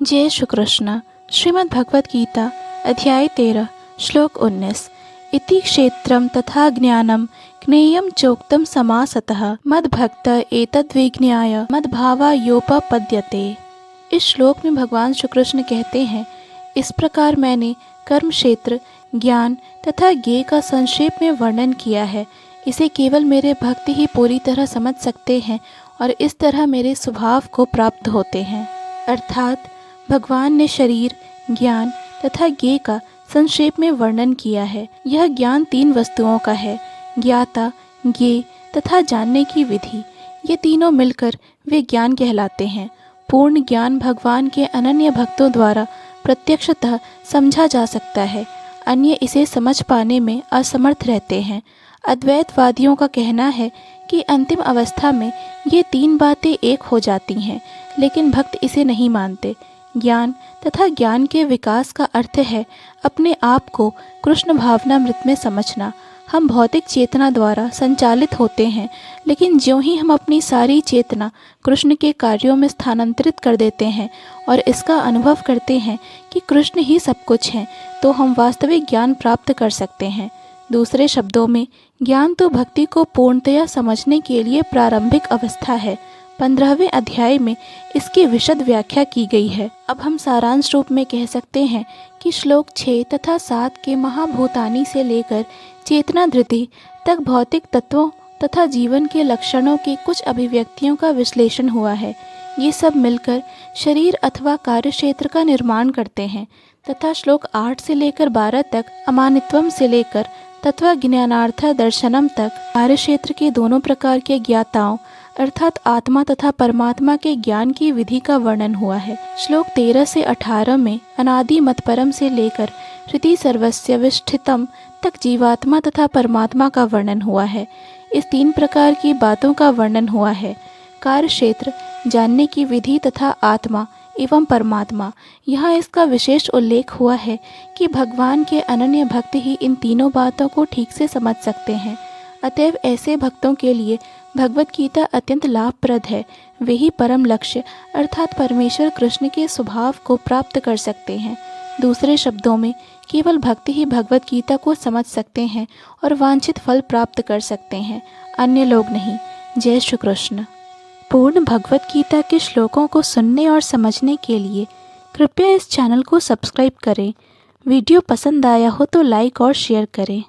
जय श्री कृष्ण। श्रीमद् भगवद गीता अध्याय 13 श्लोक 19। इति क्षेत्रम तथा ज्ञानम ज्ञेयं चोक्तम समासतः मद्भक्त एतद्विज्ञाय मद्भावायोपपद्यते। इस श्लोक में भगवान श्री कृष्ण कहते हैं, इस प्रकार मैंने कर्म क्षेत्र, ज्ञान तथा ज्ञेय का संक्षेप में वर्णन किया है। इसे केवल मेरे भक्त ही पूरी तरह समझ सकते हैं और इस तरह मेरे स्वभाव को प्राप्त होते हैं। अर्थात भगवान ने शरीर, ज्ञान तथा ज्ञेय का संक्षेप में वर्णन किया है। यह ज्ञान 3 वस्तुओं का है, ज्ञाता, ज्ञेय तथा जानने की विधि। ये तीनों मिलकर वे ज्ञान कहलाते हैं। पूर्ण ज्ञान भगवान के अनन्य भक्तों द्वारा प्रत्यक्षतः समझा जा सकता है, अन्य इसे समझ पाने में असमर्थ रहते हैं। अद्वैतवादियों का कहना है कि अंतिम अवस्था में ये 3 बातें एक हो जाती हैं, लेकिन भक्त इसे नहीं मानते। ज्ञान तथा ज्ञान के विकास का अर्थ है अपने आप को कृष्ण भावनामृत में समझना। हम भौतिक चेतना द्वारा संचालित होते हैं, लेकिन ज्यों ही हम अपनी सारी चेतना कृष्ण के कार्यों में स्थानांतरित कर देते हैं और इसका अनुभव करते हैं कि कृष्ण ही सब कुछ हैं, तो हम वास्तविक ज्ञान प्राप्त कर सकते हैं। दूसरे शब्दों में, ज्ञान तो भक्ति को पूर्णतया समझने के लिए प्रारंभिक अवस्था है। 15वें अध्याय में इसकी विशद व्याख्या की गई है। अब हम सारांश रूप में कह सकते हैं कि श्लोक 6 तथा 7 के महाभूतानी से लेकर चेतना धृति तक भौतिक तत्वों तथा जीवन के लक्षणों की कुछ अभिव्यक्तियों का विश्लेषण हुआ है। ये सब मिलकर शरीर अथवा कार्य क्षेत्र का निर्माण करते हैं तथा श्लोक 8 से लेकर 12 तक अमानित्वम से लेकर तत्व ज्ञानार्थ दर्शनम तक कार्य क्षेत्र के दोनों प्रकार के ज्ञाताओं अर्थात आत्मा तथा परमात्मा के ज्ञान की विधि का वर्णन हुआ है। श्लोक 13 से 18 में अनादि मतपरम से लेकर हृदि सर्वस्य विष्ठितम तक जीवात्मा तथा परमात्मा का वर्णन हुआ है। इस 3 प्रकार की बातों का वर्णन हुआ है, कार्य क्षेत्र, जानने की विधि तथा आत्मा एवं परमात्मा। यहाँ इसका विशेष उल्लेख हुआ है कि भगवान के अनन्य भक्त ही इन तीनों बातों को ठीक से समझ सकते हैं। अतएव ऐसे भक्तों के लिए भगवद गीता अत्यंत लाभप्रद है। वे ही परम लक्ष्य अर्थात परमेश्वर कृष्ण के स्वभाव को प्राप्त कर सकते हैं। दूसरे शब्दों में, केवल भक्त ही भगवद गीता को समझ सकते हैं और वांछित फल प्राप्त कर सकते हैं, अन्य लोग नहीं। जय श्री कृष्ण। पूर्ण भगवद गीता के श्लोकों को सुनने और समझने के लिए कृपया इस चैनल को सब्सक्राइब करें। वीडियो पसंद आया हो तो लाइक और शेयर करें।